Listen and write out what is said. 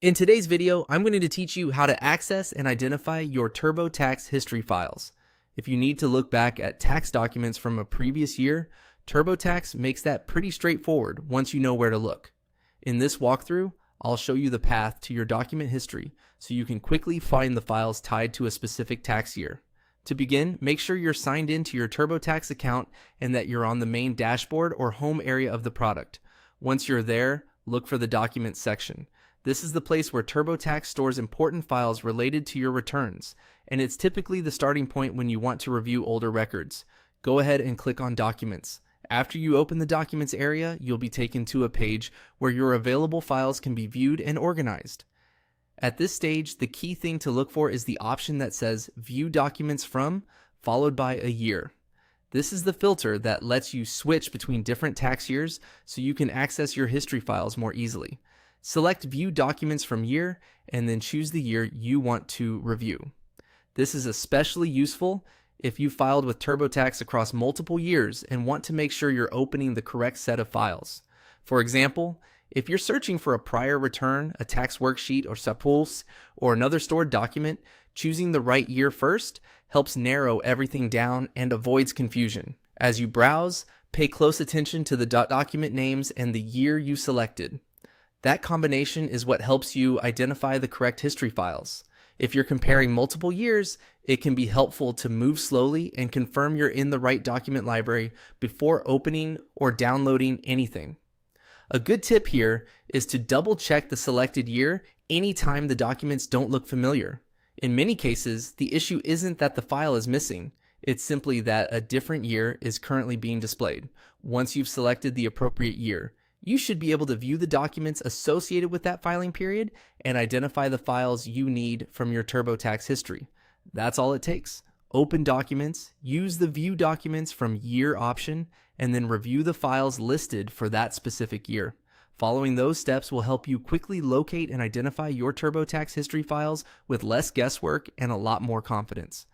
In today's video, I'm going to teach you how to access and identify your TurboTax history files. If you need to look back at tax documents from a previous year, TurboTax makes that pretty straightforward once you know where to look. In this walkthrough, I'll show you the path to your document history so you can quickly find the files tied to a specific tax year. To begin, make sure you're signed into your TurboTax account and that you're on the main dashboard or home area of the product. Once you're there, look for the Documents section. This is the place where TurboTax stores important files related to your returns, and it's typically the starting point when you want to review older records. Go ahead and click on Documents. After you open the Documents area, you'll be taken to a page where your available files can be viewed and organized. At this stage, the key thing to look for is the option that says View Documents From, followed by a year. This is the filter that lets you switch between different tax years so you can access your history files more easily. Select View Documents From Year and then choose the year you want to review. This is especially useful if you filed with TurboTax across multiple years and want to make sure you're opening the correct set of files. For example, if you're searching for a prior return, a tax worksheet or SAPULS, or another stored document, choosing the right year first helps narrow everything down and avoids confusion. As you browse, pay close attention to the document names and the year you selected. That combination is what helps you identify the correct history files. If you're comparing multiple years, it can be helpful to move slowly and confirm you're in the right document library before opening or downloading anything. A good tip here is to double check the selected year anytime the documents don't look familiar. In many cases, the issue isn't that the file is missing, it's simply that a different year is currently being displayed. Once you've selected the appropriate year, you should be able to view the documents associated with that filing period and identify the files you need from your TurboTax history. That's all it takes. Open Documents, use the View Documents From Year option, and then review the files listed for that specific year. Following those steps will help you quickly locate and identify your TurboTax history files with less guesswork and a lot more confidence.